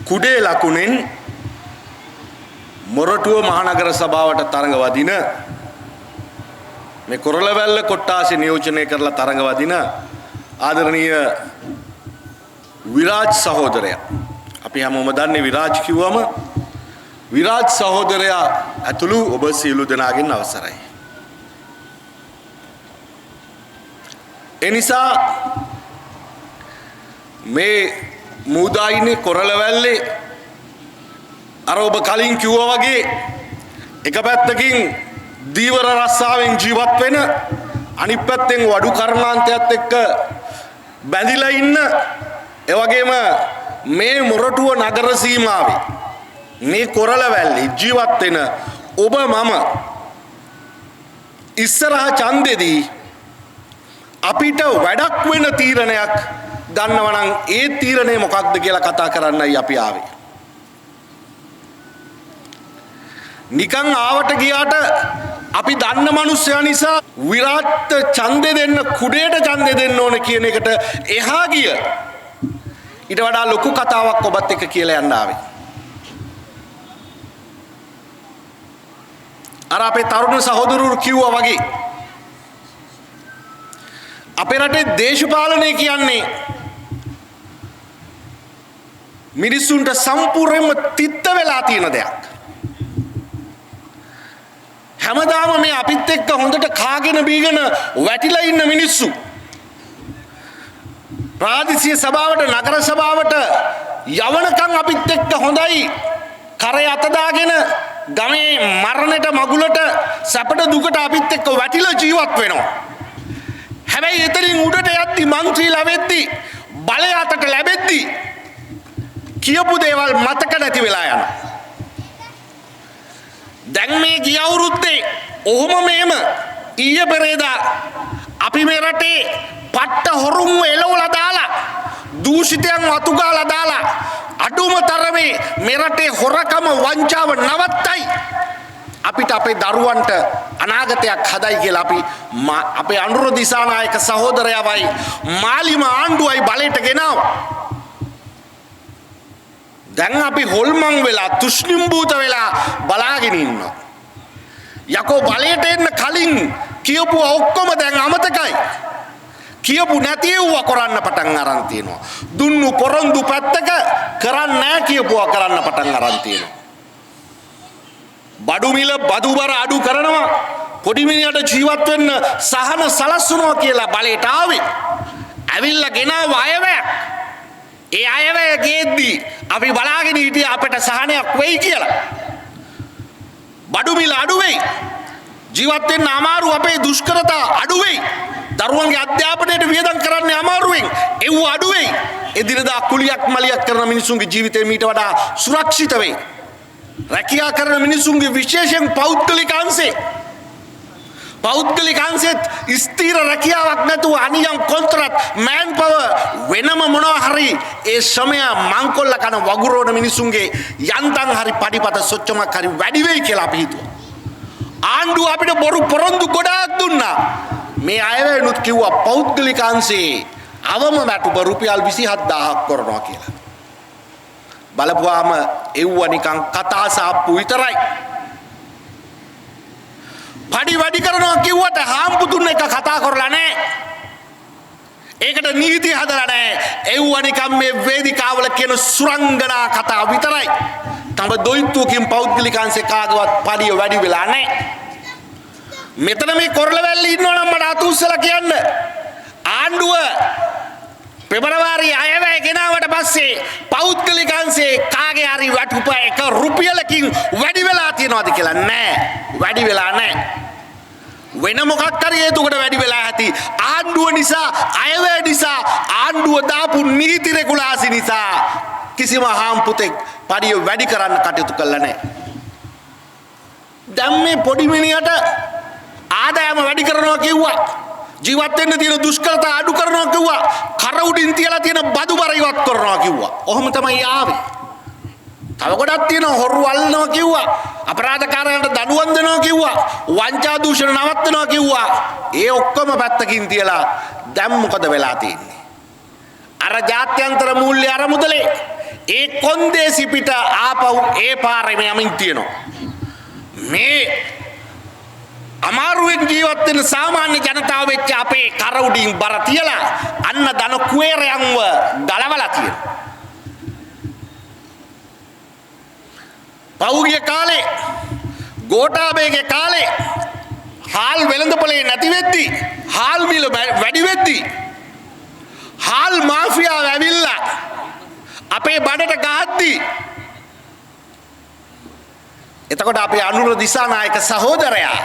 කුඩේ ලකුණෙන් මොරටුව මහනගර සභාවට තරඟ වදින මේ කොරළවැල්ල කොට්ටාසේ නියෝජනය කරලා තරඟ වදින ආදරණීය විරාජ් සහෝදරයා අපි හැමෝම දන්නේ විරාජ් කිව්වම විරාජ් සහෝදරයා ඇතුළු ඔබ සියලු දෙනාගෙන් අවසරයි. එනිසා මේ මූදායිනේ කොරළවැල්ලේ අර ඔබ කලින් කිව්වා වගේ එක පැත්තකින් දීවර රස්සාවෙන් ජීවත් වෙන අනිත් පැත්තෙන් වඩු කර්මාන්තයත් එක්ක බැඳිලා ඉන්න ඒ වගේම මේ මොරටුව නගර සීමාවේ මේ කොරළවැල්ලේ ජීවත් වෙන ඔබ මම ඉස්සරහ ඡන්දෙදී අපිට වැඩක් වෙන තීරණයක් ගන්නවා නම් ඒ තීරණය මොකක්ද කියලා කතා කරන්නයි අපි ආවේ. නිකන් ආවට ගියාට අපි දන්න මිනිස්සයා නිසා විරාට්ට ඡන්දෙ දෙන්න කුඩේට ඡන්දෙ දෙන්න ඕන කියන එකට එහා ගිය ඊට වඩා ලොකු කතාවක් ඔබත් එක්ක කියලා යන්න ආවේ. අර අපේ තරුණ සහෝදරවරු කිව්වා වගේ අපේ රටේ දේශපාලනය කියන්නේ මිනිසුන්ට සම්පූර්ණයෙන්ම තිත්ත වෙලා තියෙන දෙයක්. හැමදාම මේ අපිත් එක්ක හොඳට කාගෙන බීගෙන වැටිලා ඉන්න මිනිස්සු ප්‍රාදේශීය සභාවට නගර සභාවට යවනකම් අපිත් එක්ක හොඳයි කරේ අත දාගෙන ගමේ මරණයට මගුලට සැපට දුකට අපිත් එක්ක වැටිලා ජීවත් වෙනවා. හැබැයි එතනින් උඩට යද්දි මන්ත්‍රී ලැබෙද්දි බලය අතට ලැබෙද්දි කියපු දේවල් මතක නැති වෙලා යනවා. දැන් මේ ගිය අවුරුද්දේ ඔහොම මේම ඊයේ පෙරේදා අපි මේ රටේ පට්ට හොරුන් එලවලා දාලා දූෂිතයන් වතු ගාලා දාලා අඩුම තරමේ මේ රටේ හොරකම වංචාව නවත්තයි අපිට අපේ දරුවන්ට අනාගතයක් හදයි කියලා අපි අපේ අනුර දිසානායක සහෝදරයාවයි මාලිම ආණ්ඩුවයි බලයට ගෙනාවා. දැන් අපි හොල්මන් වෙලා තුෂ්ණිම්බූත වෙලා බලාගෙන ඉන්නවා. යකෝ බලයට එන්න කලින් කියපු ඔක්කොම දැන් අමතකයි. කියපු නැති ඒවා කරන්න පටන් අරන් තියෙනවා. දුන්නු පොරොන්දු පැත්තක කරන්නේ නැහැ කියපුවා කරන්න පටන් අරන් තියෙනවා. බඩු මිල බදු බර අඩු කරනවා. පොඩි මිනිහට ජීවත් වෙන්න සහන සලස්වනවා කියලා බලයට ආවේ. ඇවිල්ලා ගෙනාව අයවැයක්. ඒ අයවැය ගේද්දි අපි බලාගෙන හිටියේ අපිට සහනයක් වෙයි කියලා. බඩු මිල අඩු වෙයි. ජීවත් වෙන්න අමාරු අපේ දුෂ්කරතා අඩු වෙයි. දරුවන්ගේ අධ්‍යාපනයට වියදම් කරන්න අමාරුවෙන් ඒව අඩු වෙයි. එදිනදා කුලියක් මලියක් කරන මිනිසුන්ගේ ජීවිතේ මීට වඩා සුරක්ෂිත වෙයි. රැකියා කරන මිනිසුන්ගේ විශේෂයෙන් පෞද්ගලිකාංශෙත් ස්ථීර රැකියාවක් නැතුව අනියම් කොන්ත්‍රාත් මෑන් පවර් වෙනම මොනවා හරි ඒ ශ්‍රමය මංකොල්ල කන වගුරෝන මිනිසුන්ගේ යන්තම් හරි පඩිපත සොච්චමක් හරි වැඩි වෙයි කියලා අපි හිතුවා. ආණ්ඩුව අපිට බොරු පොරොන්දු ගොඩාක් දුන්නා. මේ අයවැයනුත් කිව්වා පෞද්ගලිකාංශේ අවම වැටුප රුපියල් 27000ක් කරනවා කියලා. බලපුවාම එව්ව නිකන් කතා සාප්පු විතරයි. පඩි වැඩි කරනවා කිව්වට හාම්පුතුන් එක කතා කරලා නැහැ. ඒකට නීති හදලා නැහැ. එව්ව නිකන් මේ වේදිකාවල කියන සුරංගනා කතා විතරයි. තම දොයිත්තුවකින් පෞද්ගලිකාංශේ කාගවත් පඩිය වැඩි වෙලා නැහැ. මෙතන මේ කොරළවැල්ලේ ඉන්නවනම් මට අතුස්සලා කියන්න. ආණ්ඩුව පෙබරවාරි අයවැය ගෙනාවට පස්සේ පෞද්ගලිකාංශේ කාගේ හරි වැටුප එක රුපියලකින් වැඩි වෙලා තියනවාද කියලා නෑ. වැඩි වෙලා නෑ. වෙන මොකක් හරි හේතුවකට වැඩි වෙලා ඇති. ආණ්ඩුව නිසා අයවැය නිසා ආණ්ඩුව දාපු නීති රෙගුලාසි නිසා කිසිම හාම්පුතෙක් පඩිය වැඩි කරන්න කටයුතු කළා නෑ. දැන් මේ පොඩි මිනිහට ආදායම වැඩි කරනවා කිව්වා. ජීවත් වෙන්න තියෙන දුෂ්කරතා අඩු කරනවා කිව්වා. කර උඩින් තියලා තියෙන බදු බර ඉවත් කරනවා කිව්වා. ඔහොම තමයි ආවේ. තව ගොඩක් තියෙනවා හොරු අල්ලනවා කිව්වා. අපරාධකාරයන්ට දඬුවම් දෙනවා කිව්වා. වංචා දූෂණ නවත්තනවා කිව්වා. ඒ ඔක්කොම පැත්තකින් තියලා දැන් මොකද වෙලා තියෙන්නේ? අර ජාත්‍යන්තර මූල්‍ය අරමුදලේ ඒ කොන්දේසි පිට ආපහු ඒ පාරෙම යමින් තියෙනවා. මේ අමාරුවෙන් ජීවත් වෙන සාමාන්‍ය ජනතාව වෙච්ච අපේ කර උඩින් බර තියලා අන්න ධන කුවේරයන්ව ගලවලා තියෙනවා. පෞගිය කාලේ ගෝඨාභයගේ කාලේ හාල් වෙළඳපොලේ නැති වෙද්දි හාල් මිල වැඩි වෙද්දි හාල් මාෆියාව ඇවිල්ලා අපේ බඩට ගහද්දි එතකොට අපේ අනුර දිසානායක සහෝදරයා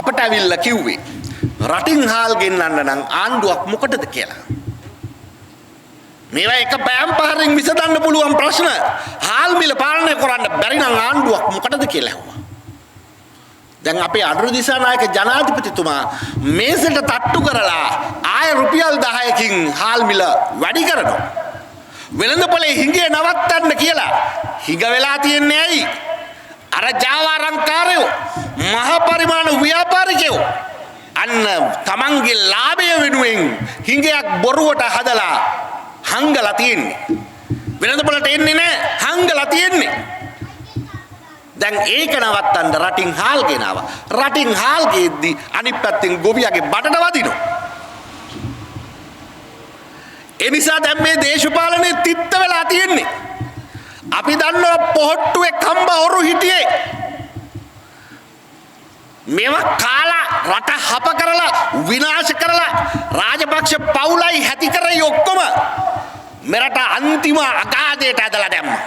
අපට ඇවිල්ලා කිව්වේ රටින් හාල් ගෙන්නන්න නම් ආණ්ඩුවක් මොකටද කියලා. මේවා එක පෑම් පහරින් විසඳන්න පුළුවන් ප්‍රශ්න හාල් මිල පාලනය කරන්න බැරි නම් ආණ්ඩුවක් මොකටද කියලා ඇහුවා. දැන් අපේ අනුර දිසානායක ජනාධිපතිතුමා මේසෙට තට්ටු කරලා ආය රුපියල් 10කින් හාල් මිල වැඩි කරනවා. වෙළඳපොලේ හිඟේ නවත්තන්න කියලා හිඟ වෙලා තියන්නේ ඇයි? අර ජාවාරම්කාරයෝ මහ පරිමාණ ව්‍යාපාරිකයෝ අන්න තමන්ගේ ලාභය වෙනුවෙන් හිඟයක් බොරුවට හදලා හංගලා තියෙන්නේ. වෙළඳපොළට එන්නේ නැහැ හංගලා තියෙන්නේ. දැන් ඒක නවත්තන්න රටින් හාල් ගෙනාවා. රටින් හාල් ගෙද්දි අනිත් පැත්තෙන් ගොවියාගේ බඩට වදිනවා. ඒ නිසා දැන් මේ දේශපාලනේ තිත්ත වෙලා තියෙන්නේ. අපි දන්නවා පොහට්ටුවේ කම්බ හොරු හිටියේ. මේවා කාලා රට හප කරලා විනාශ කරලා රාජපක්ෂ පවුලයි හැටි කරයි ඔක්කොම මෙරට අන්තිම අගාධයට ඇදලා දැම්මා.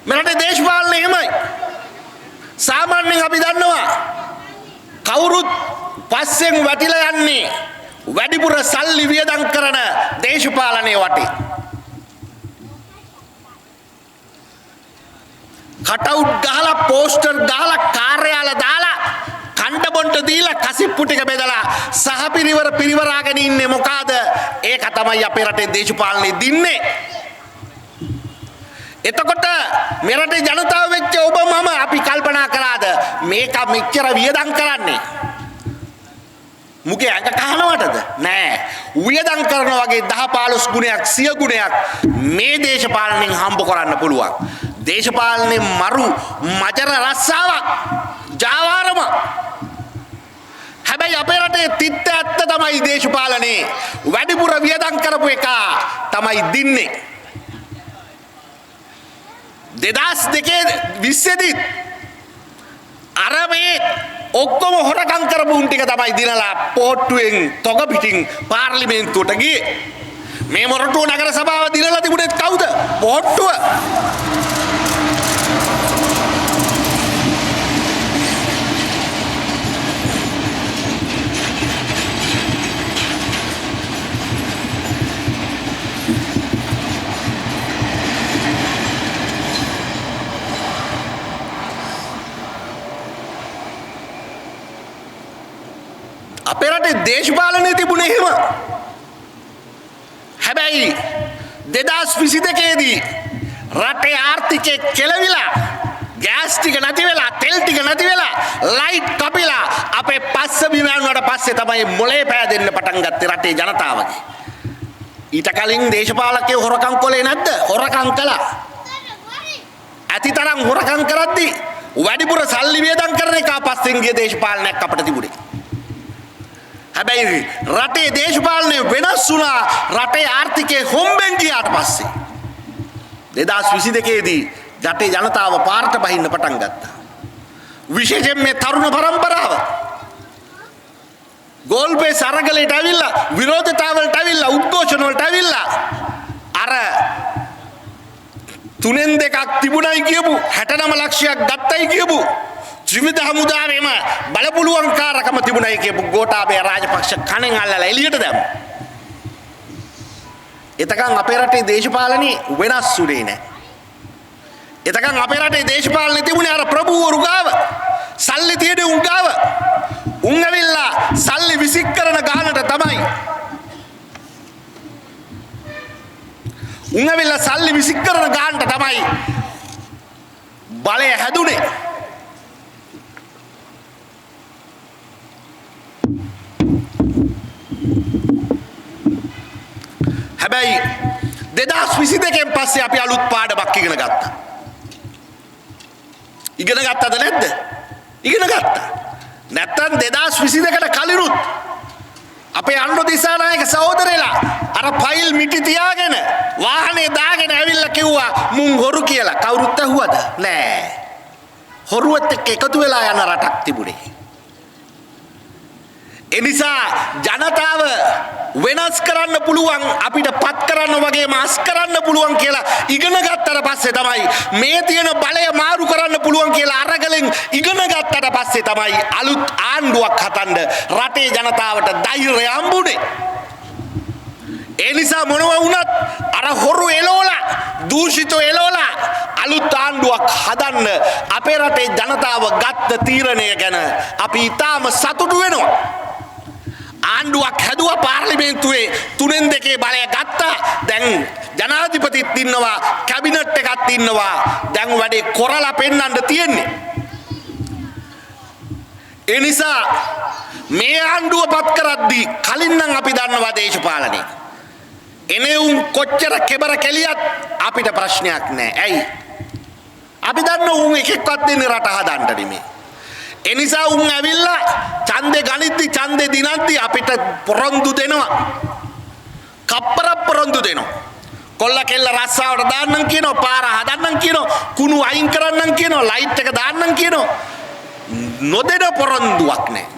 මෙරට දේශපාලනේ එහෙමයි. සාමාන්‍යයෙන් අපි දන්නවා කවුරුත් පස්සෙන් වැටිලා යන්නේ වැඩිපුර සල්ලි වියදම් කරන දේශපාලනයේ වටේ. කටවුට් ගහලා පෝස්ටර් ගහලා කාර්යාල දාලා කණ්ඩ බොණ්ඩ දීලා කසිප්පු ටික බෙදලා සහපිරිවර පිරිවරාගෙන ඉන්නේ මොකද? ඒක තමයි අපේ රටේ දේශපාලනේ දින්නේ. එතකොට මේ රටේ ජනතාව වෙච්ච ඔබ මම අපි කල්පනා කළාද මේක මෙච්චර වියදම් කරන්නේ මුගේ ඇඟ කහනවටද? නෑ. වියදම් කරනවා වගේ 10 15 ගුණයක් 100 ගුණයක් මේ දේශපාලනයෙන් හම්බ කරන්න පුළුවන්. දේශපාලනේ මරු මජර රස්සාවක් ජාවාරම. හැබැයි අපේ රටේ තිත්ත ඇත්ත තමයි දේශපාලනේ වැඩිපුර වියදම් කරපු එක තමයි දින්නේ. 2020 දී අර මේ ඔක්කොම හොරකම් කරපු උන් ටික තමයි දිනලා පොට්ටුවෙන් තොග පිටින් පාර්ලිමේන්තුවට ගියේ. මේ මොරටුව නගර සභාව දිනලා තිබුණේ කවුද? පොට්ටුව. අපේ රටේ දේශපාලනේ තිබුණේ එහෙම. හැබැයි 2022 දී රටේ ආර්ථිකය කෙලවිලා ගෑස් ටික නැති වෙලා තෙල් ටික නැති වෙලා ලයිට් කපිලා අපේ පස්ස බිම යනවාට පස්සේ තමයි මොලේ පෑදෙන්න පටන් ගත්තේ රටේ ජනතාවගේ. ඊට කලින් දේශපාලකයෝ හොරකම් කළේ නැද්ද? හොරකම් කළා. අතිතරම් හොරකම් කරද්දී වැඩිපුර සල්ලි වියදම් කරන එක පස්සෙන් ගිය දේශපාලනයක් අපිට තිබුණේ. හැබැයි රටේ දේශපාලනය වෙනස් වුණා රටේ ආර්ථිකය හොම්බෙන් ගියාට පස්සේ 2022 දී රටේ ජනතාව පාරට බහින්න පටන් ගත්තා. විශේෂයෙන් මේ තරුණ පරම්පරාව ගෝල්පේ සරගලයට ඇවිල්ලා විරෝධතාවලට ඇවිල්ලා උද්ඝෝෂණ වලට ඇවිල්ලා අර 3-2ක් තිබුණයි කියපු 69 ලක්ෂයක් ගත්තයි කියපු ත්‍රිවිධ හමුදාවේම බලපුලුවන්කාරකම තිබුණයි කියපු ගෝඨාභය රාජපක්ෂ කණෙන් අල්ලලා එළියට දැම්මා. එතකන් අපේ රටේ දේශපාලනේ වෙනස් වුණේ නැහැ. එතකන් අපේ රටේ දේශපාලනේ තිබුණේ අර ප්‍රභූවරු ගාව සල්ලි තියෙන උන් ගාව උන් ඇවිල්ලා සල්ලි විසික් කරන ගානට තමයි උන් ඇවිල්ලා සල්ලි විසික් කරන ගානට තමයි බලය හැදුනේ. හැබැයි 2022 පස්සේ අපි අලුත් පාඩමක් ඉගෙන ගත්තා. ඉගෙන ගත්තද නැද්ද? ඉගෙන ගත්තා. නැත්තම් 2022කට කලිනුත් අපේ අනුර දිසානායක සහෝදරයලා අර ෆයිල් මිටි තියාගෙන වාහනේ දාගෙන ඇවිල්ලා කිව්වා මුන් හොරු කියලා. කවුරුත් ඇහුවද? නෑ. හොරුවත් එක්ක එකතු වෙලා යන රටක් තිබුණේ. එනිසා ජනතාව වෙනස් කරන්න පුළුවන්, අපිට පත් කරන්න වගේම අස් කරන්න පුළුවන් කියලා ඉගෙන ගත්තට පස්සේ තමයි මේ තියෙන බලය මාරු කරන්න පුළුවන් කියලා අරගලෙන් ඉගෙන ගත්තට පස්සේ තමයි අලුත් ආණ්ඩුවක් හදන්න රටේ ජනතාවට ධෛර්යය හම්බුනේ. ඒ නිසා මොනවා වුණත් අර හොරු එලෝලා දූෂිත එලෝලා අලුත් ආණ්ඩුවක් හදන්න අපේ රටේ ජනතාව ගත්ත තීරණය ගැන අපි ඊටාම සතුටු වෙනවා. ආණ්ඩුවක් හැදුවා, පාර්ලිමේන්තුවේ 3/2 බලය ගත්තා. දැන් ජනාධිපතිත් ඉන්නවා, කැබිනට් එකත් ඉන්නවා. දැන් වැඩේ කරලා පෙන්නන්න තියෙන්නේ. ඒ නිසා මේ ආණ්ඩුව පත් කරද්දී කලින් නම් අපි දන්නවා දේශපාලනේ. එනේ උන් කොච්චර කෙබර කෙලියත් අපිට ප්‍රශ්නයක් නැහැ. ඇයි? අපි දන්නවා උන් එකෙක්වත් දෙන්නේ රට හදන්න නෙමෙයි. එනිසා උන් ඇවිල්ලා ඡන්දේ ගනිද්දි ඡන්දේ දිනද්දි අපිට පොරොන්දු දෙනවා. කප්පර පොරොන්දු දෙනවා. කොල්ල කෙල්ල රස්සාවට දාන්නම් කියනවා, පාර හදන්නම් කියනවා, කුණු අයින් කරන්නම් කියනවා, ලයිට් එක දාන්නම් කියනවා. නොදෙන පොරොන්දුවක් නැහැ.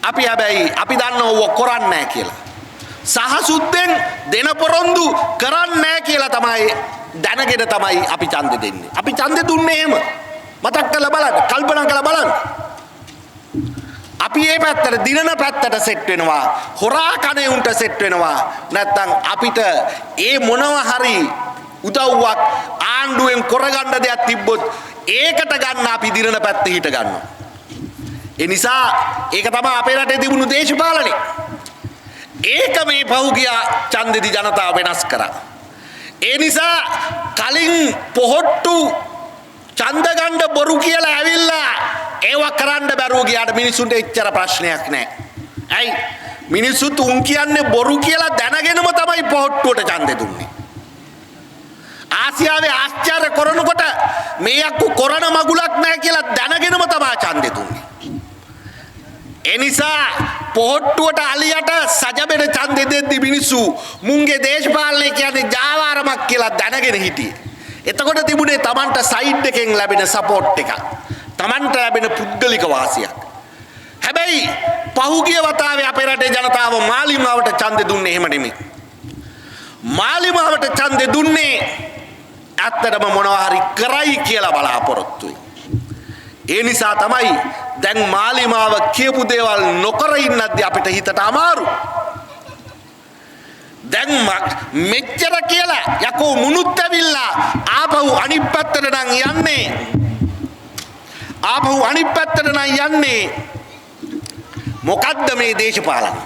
අපි හැබැයි අපි දන්නවා ඕක කරන්නේ නැහැ කියලා. සහසුද්දෙන් දෙන පොරොන්දු කරන්නේ නැහැ කියලා තමයි දැනගෙන තමයි අපි ඡන්දෙ දෙන්නේ. අපි ඡන්දෙ දුන්නේ එහෙම. මතක් කරලා බලන්න, කල්පනා කරලා බලන්න. අපි මේ පැත්තට දිනන පැත්තට සෙට් වෙනවා, හොරා කනේ උන්ට සෙට් වෙනවා. නැත්තම් අපිට ඒ මොනවා හරි උදව්වක් ආණ්ඩුවෙන් කරගන්න දෙයක් තිබ්බොත් ඒකට ගන්න අපි දිනන පැත්ත හිට ගන්නවා. ඒ නිසා ඒක තමයි අපේ රටේ තිබුණු දේශපාලනේ. ඒක මේ පහුගිය ඡන්දෙදි ජනතාව වෙනස් කරා. ඒ නිසා කලින් පොහොට්ටු ඡන්ද ගන්න බොරු කියලා ඇවිල්ලා ඒව කරන්න බැරුව ගියාට මිනිසුන්ට එච්චර ප්‍රශ්නයක් නැහැ. ඇයි? මිනිස්සුත් උන් කියන්නේ බොරු කියලා දැනගෙනම තමයි පොහොට්ටුවට ඡන්දෙ දුන්නේ. ආසියාවේ ආශ්චර්ය කරනකොට මේ අක්කු කරන මගුලක් නැහැ කියලා දැනගෙනම තමයි ඡන්දෙ දුන්නේ. ඒ නිසා පොහොට්ටුවට අලියට සජබෙන ඡන්දෙ දෙද්දි මිනිස්සු මුන්ගේ දේශපාලනය කියන්නේ ජාවාරමක් කියලා දැනගෙන හිටියේ. එතකොට තිබුණේ Tamanට සයිඩ් එකෙන් ලැබෙන සපෝට් එකක්. Tamanට ලැබෙන පුද්ගලික වාසියක්. හැබැයි පහුගිය වතාවේ අපේ රටේ ජනතාව මාලිමාවට ඡන්දෙ දුන්නේ එහෙම නෙමෙයි. මාලිමාවට ඡන්දෙ දුන්නේ ඇත්තටම මොනවා හරි කරයි කියලා බලාපොරොත්තුයි. ඒ නිසා තමයි දැන් මාලිමාව කියපු දේවල් නොකර ඉන්නද්දී අපිට හිතට අමාරු. දැන් මෙච්චර කියලා යකෝ මුනුත් ඇවිල්ලා ආපහු අනිත් පැත්තට නම් යන්නේ. ආපහු අනිත් පැත්තට නම් යන්නේ. මොකද්ද මේ දේශපාලන?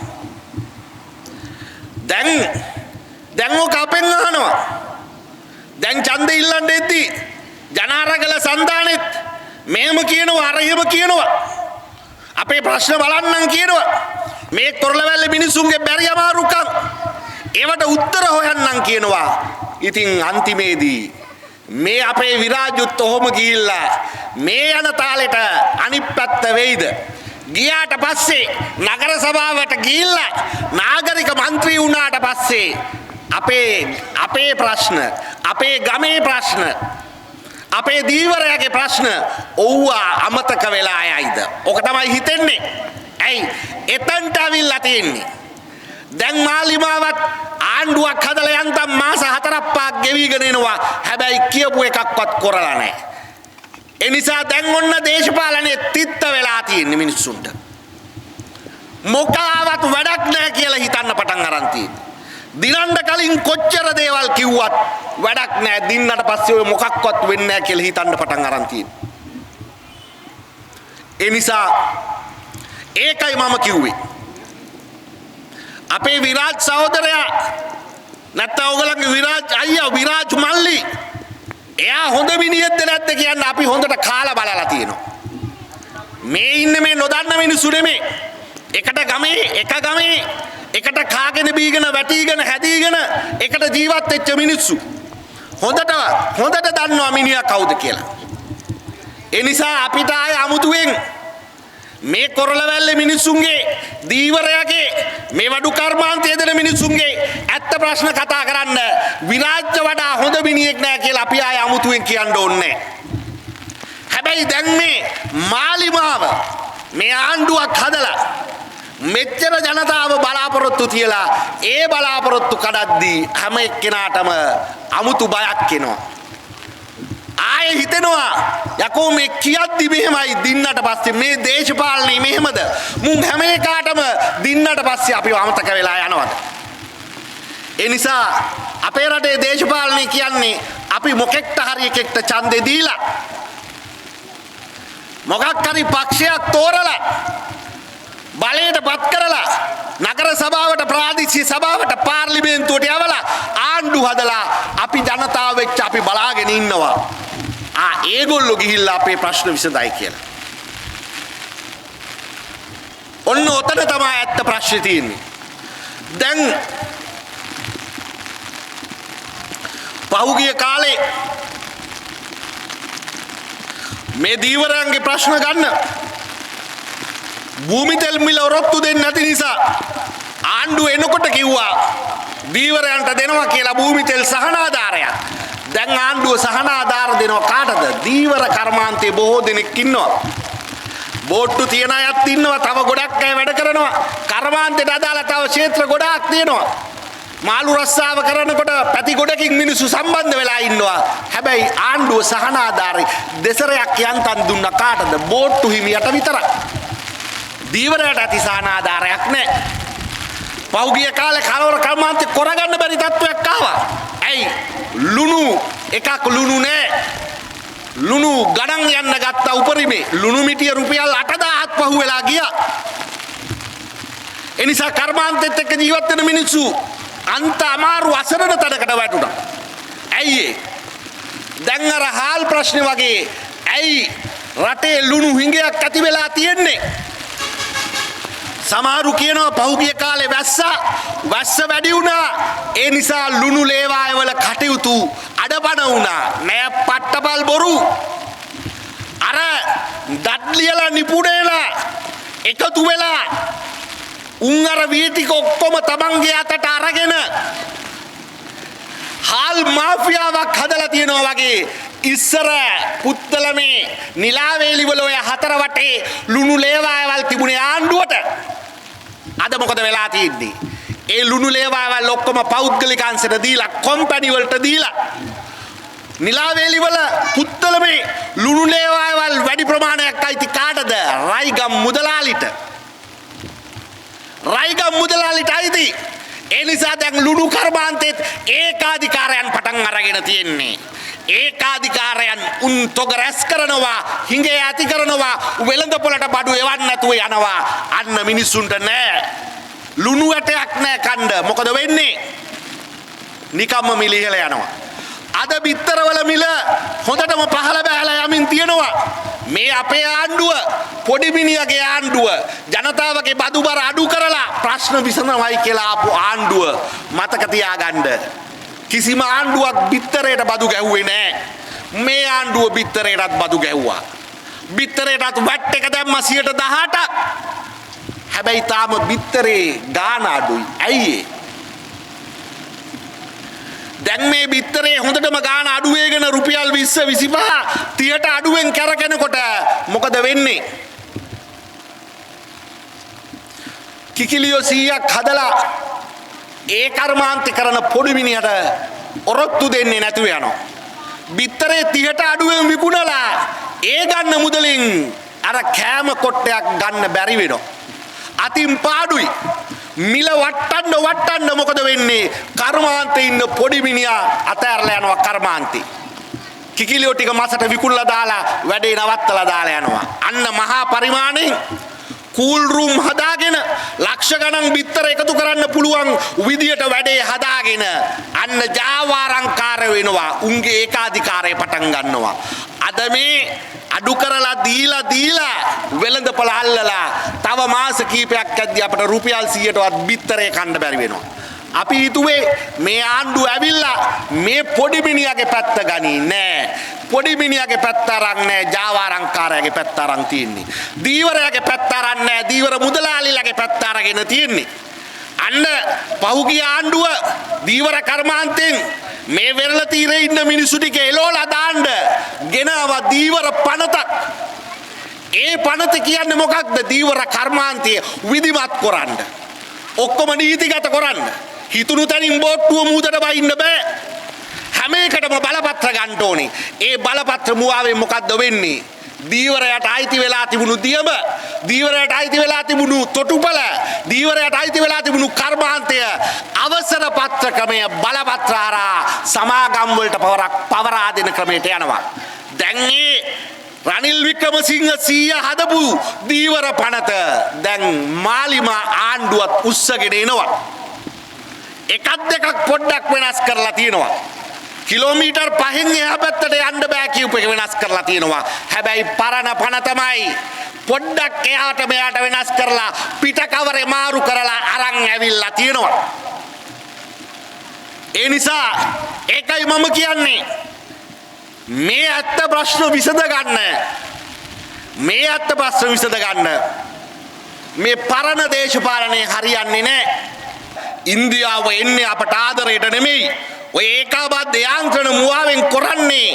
දැන් ඔක අපෙන් අහනවා. දැන් ඡන්දෙ ඉල්ලන්න එද්දී ජනාරගල සන්දානෙත් මේම කියනවා, අර එහෙම කියනවා. අපේ ප්‍රශ්න බලන්නම් කියනවා. මේ තොරලවැල්ලේ මිනිසුන්ගේ බැරි අමාරුකම් ඒවට උත්තර හොයන්නම් කියනවා. ඉතින් අන්තිමේදී මේ අපේ විරාජුත් ඔහොම ගිහිල්ලා මේ යන තාලෙට අනිත් පැත්ත වෙයිද? ගියාට පස්සේ නගර සභාවට ගිහිල්ලා නාගරික මන්ත්‍රී වුණාට පස්සේ අපේ ප්‍රශ්න, අපේ ගමේ ප්‍රශ්න, අපේ දීවරයාගේ ප්‍රශ්න ඔව්වා අමතක වෙලා යයිද? ඔක තමයි හිතෙන්නේ. ඇයි? එතනට අවිල්ලා තියෙන්නේ. දැන් මාලිමාවත් ආණ්ඩුවක් හදලා යන්තම් මාස 4ක් 5ක් ගෙවිගෙන එනවා. හැබැයි කියපු එකක්වත් කරලා නැහැ. ඒ නිසා දැන් ඔන්න දේශපාලනේ තිත්ත වෙලා තියෙන්නේ මිනිස්සුන්ට. මොකාවත් වැඩක් නැහැ කියලා හිතන්න පටන් අරන් තියෙන්නේ. දිනන්න කලින් කොච්චර දේවල් කිව්වත් වැඩක් නැහැ. දින්නට පස්සේ ඔය මොකක්වත් වෙන්නේ නැහැ කියලා හිතන්න පටන් අරන් තියෙන්නේ. ඒ නිසා ඒකයි මම කිව්වේ. අපේ විරාජ් සහෝදරයා නැත්නම් ඔයගලගේ විරාජ් අයියා විරාජ් මල්ලි එයා හොඳ මිනිහෙක්ද නැද්ද කියන්න අපි හොඳට කාලා බලලා තියෙනවා. මේ ඉන්නේ මේ නොදන්න මිනිස්සු නෙමේ. එක ගමේ එකට කාගෙන බීගෙන වැටිගෙන හැදීගෙන එකට ජීවත් වෙච්ච මිනිස්සු හොඳට දන්නවා මිනිහා කවුද කියලා. ඒ නිසා අපිට ආයේ අමුතුවෙන් මේ කොරළවැල්ලේ මිනිස්සුන්ගේ දීවරයාගේ මේ වඩු කර්මාන්තයේ දෙන මිනිස්සුන්ගේ ඇත්ත ප්‍රශ්න කතා කරන්න විරාජ්‍ය වඩා හොඳ මිනිහෙක් නෑ කියලා අපි ආයේ අමුතුවෙන් කියන්න ඕනේ. හැබැයි දැන් මේ මාලිමාව මේ ආණ්ඩුවක් හදලා මෙච්චර ජනතාව බලාපොරොත්තු තියලා ඒ බලාපොරොත්තු කඩද්දී හැම එක්කෙනාටම අමුතු බයක් එනවා. ආයේ හිතෙනවා යකෝ මේ කියද්දි මෙහෙමයි දින්නට පස්සේ මේ දේශපාලනේ මෙහෙමද මුන් හැම එකාටම දින්නට පස්සේ අපිව අමතක වෙලා යනවද? ඒ නිසා අපේ රටේ දේශපාලනේ කියන්නේ අපි මොකෙක්ට හරි එකෙක්ට ඡන්දෙ දීලා මොකක් හරි පක්ෂයක් තෝරලා බලයට පත් කරලා නගර සභාවට ප්‍රාදේශීය සභාවට පාර්ලිමේන්තුවට යවලා ආණ්ඩු හදලා අපි ජනතාව එක්ක අපි බලාගෙන ඉන්නවා. ඒගොල්ලෝ ගිහිල්ලා අපේ ප්‍රශ්න විසඳයි කියලා. ඔන්න ඔතන තමයි ඇත්ත ප්‍රශ්නේ තියෙන්නේ. දැන් පහුගිය කාලේ මේ දීවරයන්ගේ ප්‍රශ්න ගන්න භූමි තෙල් මිල ඔරොත්තු දෙන්නේ නැති නිසා ආණ්ඩුව එනකොට කිව්වා දීවරයන්ට දෙනවා කියලා භූමි තෙල් සහනාධාරයක්. දැන් ආණ්ඩුව සහනාධාර දෙනවා කාටද? දීවර කර්මාන්තයේ බොහෝ දෙනෙක් ඉන්නවා. බෝට්ටු තියන අයත් ඉන්නවා. තව ගොඩක් අය වැඩ කරනවා. කර්මාන්තයට අදාළ තව ක්ෂේත්‍ර ගොඩාක් තියෙනවා. මාළු රස්සාව කරනකොට පැති ගොඩකින් මිනිස්සු සම්බන්ධ වෙලා ඉන්නවා. හැබැයි ආණ්ඩුව සහනාධාරي දෙසරයක් යන්තම් දුන්න කාටද? බෝට්ටු හිමියට විතරයි. දීවරයට ඇති සහනාධාරයක් නැහැ. පෞගිය කාලේ කලවර කර්මාන්තේ කරගන්න බැරි තත්ත්වයක් ආවා. ඇයි? ලුණු එකක් ලුණු නැහැ. ලුණු ගණන් යන්න ගත්ත උපරිමේ ලුණු මිටිය රුපියල් 8000ක් පහු වෙලා ගියා. ඒ නිසා කර්මාන්තෙත් එක්ක ජීවත් වෙන මිනිස්සු අන්ත අමාරු අසරණ තැනකට වැටුණා. ඇයි ඒ? දැන් අර හාල් ප්‍රශ්නේ වගේ ඇයි රටේ ලුණු හිඟයක් ඇති වෙලා තියෙන්නේ? සමහරු කියනවා පහුගිය කාලේ වැස්ස වැඩි වුණා. ඒ නිසා ලුණු ලේවායවල කටයුතු අඩපණ වුණා. නෑ පට්ටපල් බොරු. අර දඩ්ලියලා නිපුණේලා එකතු වෙලා උන් අර වීටික ඔක්කොම තමන්ගේ අතට අරගෙන හාල් මාෆියාවක් හදලා තියෙනවා වගේ ඉස්සර පුත්තලමේ නිලාවේලි වල ඔය හතර වටේ ලුණු ලේවායවල් තිබුණේ ආණ්ඩුවට. අද මොකද වෙලා තියෙන්නේ? ඒ ලුණු ලේවායවල් ඔක්කොම පෞද්ගලික අංශයට දීලා කම්පැනි වලට දීලා නිලාවේලි වල පුත්තලමේ ලුණු ලේවායවල් වැඩි ප්‍රමාණයක් අයිති කාටද? රයිගම් මුදලාලිට. රයිගම් මුදලාලිට අයිති. ඒ නිසා දැන් ලුණු කර්මාන්තෙත් ඒකාධිකාරයන් පටන් අරගෙන තියෙන්නේ. ඒකාධිකාරයන් උන් තොග රැස් කරනවා, හිඟේ ඇති කරනවා, වෙළඳපොළට බඩු එවන්න නැතුව යනවා. අන්න මිනිස්සුන්ට නෑ ලුණු ඇටයක් නෑ කන්න. මොකද වෙන්නේ? නිකම්ම මිල ඉහළ යනවා. අද බිත්තරවල මිල හොඳටම පහළ බැහැලා යමින් තියෙනවා. මේ අපේ ආණ්ඩුව පොඩි මිනිහගේ ආණ්ඩුව ජනතාවගේ බදු බර අඩු කරලා ප්‍රශ්න විසඳනවයි කියලා ආපු ආණ්ඩුව මතක තියාගන්න. කිසිම ආණ්ඩුවක් බිත්තරයට බදු ගැහුවේ නෑ. මේ ආණ්ඩුව බිත්තරයටත් බදු ගැහුවා. බිත්තරයටත් වැට් එක දැම්ම 18%ක්. හැබැයි තාම බිත්තරේ ගාන අඩුයි. ඇයි ඒ? දැන් මේ බිත්තරේ හොඳටම ගාන අඩු වෙගෙන රුපියල් 20 25 30ට අඩුවෙන් කරකැනකොට මොකද වෙන්නේ? කිකිලියෝ 100ක් හදලා ඒ කර්මාන්ත කරන පොඩි මිනිහට ඔරොත්තු දෙන්නේ නැතුව යනවා. බිත්තරේ 30ට අඩුවෙන් විකුණලා ඒ ගන්න මුදලින් අර කෑම කොට්ටයක් ගන්න බැරි වෙනවා. අතින් පාඩුයි. මිල වට්ටන්න මොකද වෙන්නේ? කර්මාන්තේ ඉන්න පොඩි මිනිහා අතෑරලා යනවා කර්මාන්තේ. කිකිලියෝ ටික මාසට විකුණලා දාලා වැඩේ නවත්තලා දාලා යනවා. අන්න මහා පරිමාණයෙන් කූල් රූම් හදාගෙන ලක්ෂ ගණන් බිත්තර එකතු කරන්න පුළුවන් විදියට වැඩේ හදාගෙන අන්න ජාවාරංකාර වෙනවා. උන්ගේ ඒකාධිකාරය පටන් ගන්නවා. අද මේ අඩු කරලා දීලා වෙළඳපොළ අල්ලලා තව මාස කීපයක් ඇද්දි අපට රුපියල් 100ටවත් බිත්තරේ කන්න බැරි වෙනවා. අපි හිතුවේ මේ ආණ්ඩුව ඇවිල්ලා මේ පොඩි මිනිහාගේ පැත්ත ගනී නෑ. පොඩි මිනිහාගේ පැත්ත අරන් නෑ, ජාවාරම්කාරයාගේ පැත්ත අරන් තියෙන්නේ. දීවරයාගේ පැත්ත අරන් නෑ, දීවර මුදලාලිලාගේ පැත්ත අරගෙන තියෙන්නේ. අන්න පහුගිය ආණ්ඩුව දීවර කර්මාන්තෙන් මේ වෙරළ තීරේ ඉන්න මිනිස්සු ටික එලෝලා දාන්න ගෙනාවා දීවර පනතක්. ඒ පනත කියන්නේ මොකක්ද? දීවර කර්මාන්තය විධිමත් කරන්න. ඔක්කොම නීතිගත කරන්න. හිතුණු තැනින් බෝට්ටුව මූදට බයින්න බෑ. හැම එකටම බලපත්‍ර ගන්න ඕනේ. ඒ බලපත්‍ර මුවාවෙන් මොකද්ද වෙන්නේ? දීවරයට අයිති වෙලා තිබුණු දියම, දීවරයට අයිති වෙලා තිබුණු තොටුපළ, දීවරයට අයිති වෙලා තිබුණු කර්මාන්තය අවසර පත්‍ර ක්‍රමය බලපත්‍ර හරහා සමාගම් වලට පවරා දෙන ක්‍රමයට යනවා. දැන් මේ රනිල් වික්‍රමසිංහ සීයා හදපු දීවර පනත දැන් මාලිමා ආණ්ඩුවත් උස්සගෙන එනවා. එකක් දෙකක් පොඩ්ඩක් වෙනස් කරලා තියෙනවා. කිලෝමීටර් 5න් එහා පැත්තට යන්න බෑ කියූප එක වෙනස් කරලා තියෙනවා. හැබැයි පරණ පන තමයි පොඩ්ඩක් එහාට මෙහාට වෙනස් කරලා පිට කවරේ මාරු කරලා අරන් ඇවිල්ලා තියෙනවා. ඒ නිසා ඒකයි මම කියන්නේ මේ ඇත්ත ප්‍රශ්න විසඳ ගන්න. මේ ඇත්ත ප්‍රශ්න විසඳ ගන්න. මේ පරණ දේශපාලනය හරියන්නේ නැහැ. ඉන්දියාව එන්නේ අපට ආදරයට නෙමෙයි. ඔය ඒකාබද්ධ යාන්ත්‍රණ මුවාවෙන් කරන්නේ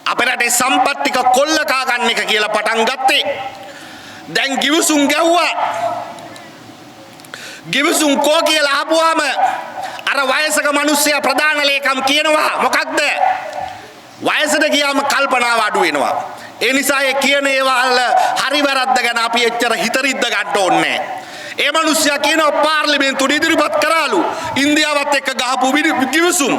අපේ රටේ සම්පත් ටික කොල්ල කා ගන්න එක කියලා පටන් ගත්තේ. දැන් ගිවිසුම් ගැව්වා. ගිවිසුම් කෝ කියලා ආපුවාම අර වයසක මිනිස්සයා ප්‍රධාන ලේකම් කියනවා මොකක්ද? වයසට ගියාම කල්පනාව අඩු වෙනවා. ඒ නිසා ඒ කියන ඒවල් හරි වැරද්ද ගැන අපි එච්චර හිතරිද්ද ගන්න ඕනේ නැහැ. ඒ මිනිස්සයා කියනවා පාර්ලිමේන්තුවට ඉදිරිපත් කරාලු ඉන්දියාවත් එක්ක ගහපු ගිවිසුම්.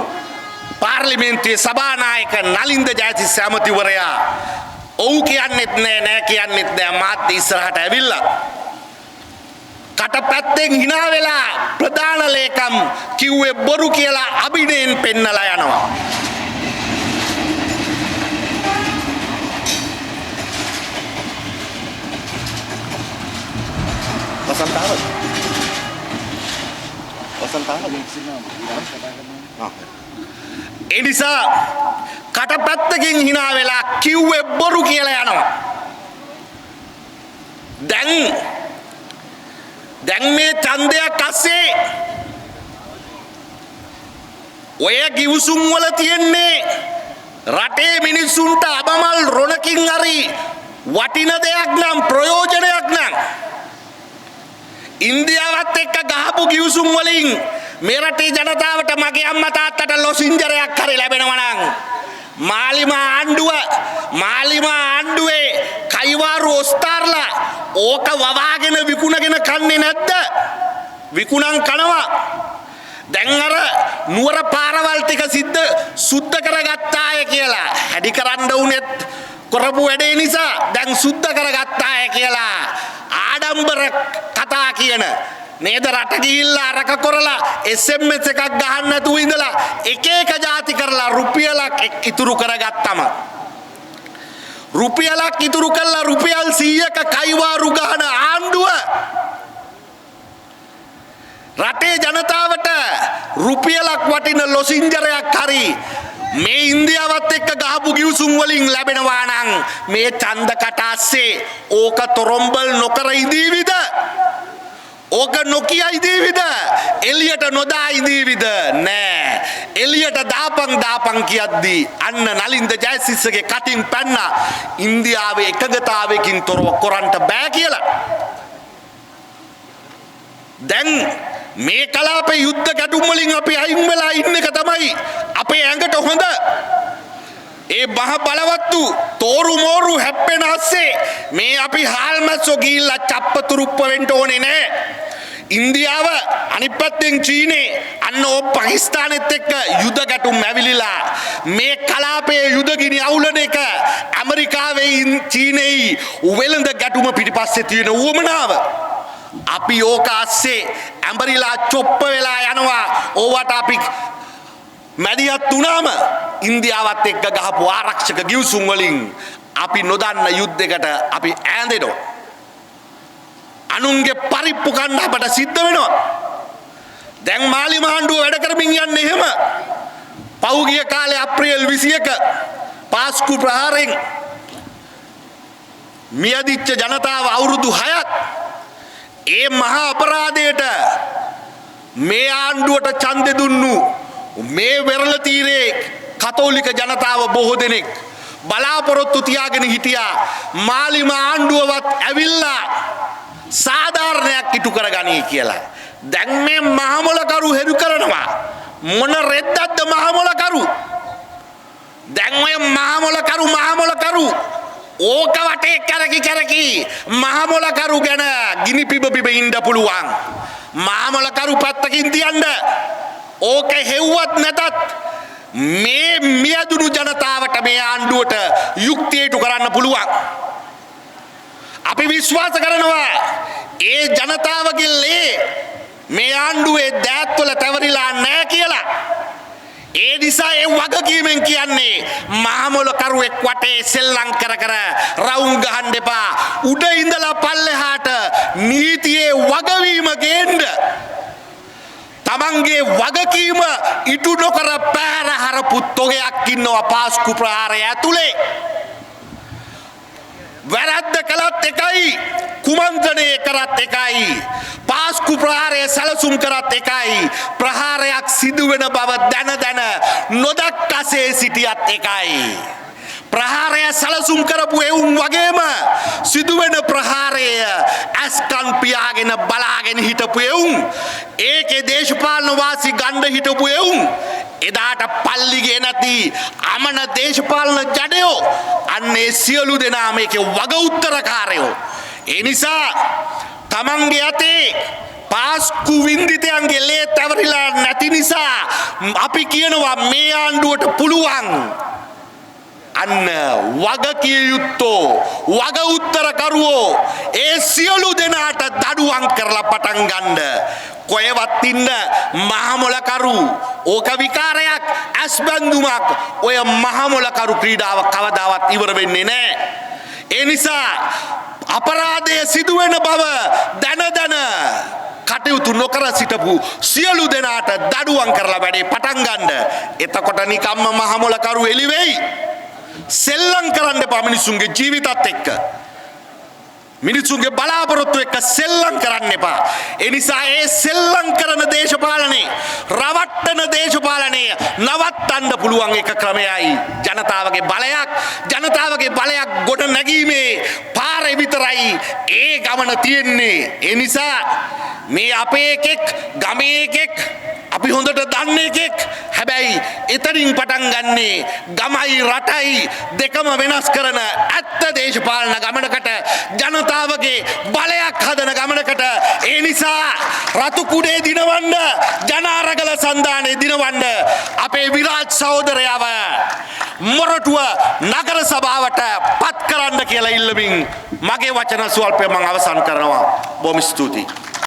පාර්ලිමේන්තුවේ සභානායක නලින්ද ජයතිස්ස ඇමතිවරයා ඔව් කියන්නෙත් නෑ කියන්නෙත් නෑ මාත් ඉස්සරහට ඇවිල්ලා කටපැත්තෙන් hina වෙලා ප්‍රධාන ලේකම් කිව්වේ බොරු කියලා අභිනයෙන් පෙන්නලා යනවා. ඒ නිසා කටපැත්තකින් hina වෙලා කිව්වේ බොරු කියලා යනවා. දැන් මේ ඡන්දයක් අස්සේ ඔය ගිවිසුම් වල තියෙන්නේ රටේ මිනිස්සුන්ට අබමල් රොණකින් හරි වටින දෙයක් නම් ප්‍රයෝජනයක් නම් ඉන්දියාවත් එක්ක ගහපු ගිවිසුම් වලින් මේ රටේ ජනතාවට මගේ අම්මා තාත්තට ලොසින්ජරයක් හරි ලැබෙනවා නම් මාලිමා ආණ්ඩුවේ කයිවාරු ඔස්තාර්ලා ඕක වවාගෙන විකුණගෙන කන්නේ නැද්ද? විකුණන් කනවා. දැන් අර නුවර පාරවල් ටික සුද්ධ කරගත්තාය කියලා හැඩි කරන්න උනේත් කරපු වැඩේ නිසා දැන් සුද්ධ කරගත්තාය කියලා ආඩම්බර කතා කියන නේද? රට ගිහිල්ලා අරක කරලා SMS එකක් ගහන්න නැතුව ඉඳලා එක ಜಾති කරලා රුපියලක් ඉතුරු කරගත්තම රුපියලක් ඉතුරු කළා රුපියල් 100ක කයිවාරු ගහන ආණ්ඩුව රටේ ජනතාවට රුපියලක් වටින ලොසින්ජරයක් හරි මේ ඉන්දියාවත් එක්ක ගහපු ගිවිසුම් වලින් ලැබෙනවා නම් මේ ඡන්ද කටාස්සේ ඕක තොරම්බල් නොකර ඉදීවිද? ඕක නොකිය ඉදීවිද? එලියට නොදා ඉදීවිද? නෑ. එලියට දාපන් කියද්දී අන්න නලින්ද ජයසිස්සගේ කටින් පැන්න ඉන්දියාවේ එකගතාවයකින් තොරව කරන්න බෑ කියලා. දැන් මේ කලාපේ යුද්ධ ගැටුම් වලින් අපි අයින් වෙලා ඉන්න එක තමයි අපේ ඇඟට හොඳ. ඒ බහ බලවත්තු තෝරු මෝරු හැප්පෙන ASCII මේ අපි හාල්මැස්සෝ ගිහිල්ලා චප්පතුරුප්ප වෙන්න ඕනේ නෑ. ඉන්දියාව අනිත් පැත්තෙන් චීනේ අන්න ඕ පාකිස්තානෙත් එක්ක යුද ගැටුම් ඇවිලිලා මේ කලාපයේ යුද ගිනි අවුලන එක ඇමරිකාවේ චීනේයි වෙළඳ ගැටුම පිටිපස්සේ තියෙන උවමනාව අපි ඕක ASCII ඇඹරිලා චොප්ප වෙලා යනවා. ඕවට අපි මැදිහත් වුණාම ඉන්දියාවත් එක්ක ගහපු ආරක්ෂක ගිවිසුම් වලින් අපි නොදන්න යුද්ධයකට අපි ඈඳෙනවා. අනුන්ගේ පරිප්පු කන්න අපට සිද්ධ වෙනවා. දැන් මාලි මහඬුව වැඩ කරමින් යන්නේ එහෙම. පෞගිය කාලේ අප්‍රේල් 21 පාස්කු ප්‍රහාරයෙන් මියදිච්ච ජනතාව අවුරුදු 6ක් ඒ මහා අපරාධයට මේ ආණ්ඩුවට ඡන්දෙ දුන්නු මේ වෙරළ තීරේ කතෝලික ජනතාව බොහෝ දෙනෙක් බලාපොරොත්තු තියාගෙන හිටියා මාලිම ආණ්ඩුවවත් ඇවිල්ලා සාධාරණයක් ඉටු කරගනී කියලා. දැන් මේ මහමොලකරු හෙරු කරනවා. මොන රෙද්දක්ද මහමොලකරු? දැන් ඔය මහමොලකරු ඕක වටේ කරකි මහමොලකරු ගැන ගිනි පිබ ඉන්න පුළුවන්. මහමොලකරු පැත්තකින් තියන්න. ඕක හෙව්වත් නැතත් මේ මියදුණු ජනතාවට මේ ආණ්ඩුවට යුක්තිය ඉටු කරන්න පුළුවන්. අපි විශ්වාස කරනවා ඒ ජනතාවගේ ලේ මේ ආණ්ඩුවේ දෑත්වල තැවරිලා නැහැ කියලා. ඒ නිසා ඒ වගකීමෙන් කියන්නේ මහමොලකරුවෙක් වටේ සෙල්ලම් කර රවුම් ගහන්න එපා. උඩ ඉඳලා පල්ලෙහාට නීතියේ වගවීම ගේන්න. තමන්ගේ වගකීම ඉටු නොකර පැහැර හරපු තොගයක් ඉන්නවා පාස්කු ප්‍රහාරය ඇතුලේ. වැරද්ද කළත් එකයි කුමන්ත්‍රණය කරත් එකයි පාස්කු ප්‍රහාරය සැලසුම් කරත් එකයි ප්‍රහාරයක් සිදුවෙන බව දැන නොදක්කසේ සිටියත් එකයි. ප්‍රහාරය සැලසුම් කරපු එවුන් වගේම සිදුවෙන ප්‍රහාරය ඇස්කන් පියාගෙන බලාගෙන හිටපු එවුන් ඒකේ දේශපාලන වාසි ගණ්ඩ හිටපු එවුන් එදාට පල්ලිගේ නැති අමන දේශපාලන ජඩයෝ අන්නේ සියලු දෙනා මේකේ වග උත්තරකාරයෝ. ඒ නිසා තමන්ගේ අතේ පාස්කු වින්දිතයන්ගේ ලේ තැවරිලා නැති නිසා අපි කියනවා මේ ආණ්ඩුවට පුළුවන් අන්න වගකිය යුත්තෝ වග උත්තරකරුවෝ ඒ සියලු දෙනාට දඩුවම් කරලා පටන් ගන්න. කොහෙවත් ඉන්න මහමොලකරු ඕක විකාරයක් ඇස්බැඳුමක් ඔය මහමොලකරු ක්‍රීඩාව කවදාවත් ඉවර වෙන්නේ නැහැ. ඒ නිසා අපරාධය සිදුවෙන බව දැන කටයුතු නොකර සිටපු සියලු දෙනාට දඩුවම් කරලා වැඩේ පටන් ගන්න. එතකොට නිකම්ම මහමොලකරු එළි වෙයි. සෙල්ලම් කරන්න එපා මිනිසුන්ගේ ජීවිතත් එක්ක. මිනිසුන්ගේ බලාපොරොත්තු එක්ක සෙල්ලම් කරන්න එපා. ඒ නිසා ඒ සෙල්ලම් කරන දේශපාලනේ රවට්ටන දේශපාලනය නවත්තන්න පුළුවන් එක ක්‍රමයයි ජනතාවගේ බලයක් ගොඩ නැගීමේ පාරේ විතරයි ඒ ගමන තියෙන්නේ. ඒ නිසා මේ අපේ එකෙක් ගමේ එකෙක් අපි හොඳට දන්න එකෙක් හැබැයි එතනින් පටන් ගන්නේ ගමයි රටයි දෙකම වෙනස් කරන ඇත්ත දේශපාලන ගමනකට ජනතාවගේ බලයක් හදන ගමනකට. ඒ නිසා රතු කුඩේ දිනවන්න ජනාරගල සන්ධානයේ දිනවන්න අපේ විරාජ් සහෝදරයව මොරටුව නගර සභාවට පත් කරන්න කියලා ඉල්ලමින් මගේ වචන ස්වල්පය මම අවසන් කරනවා. බොහොම ස්තුතියි.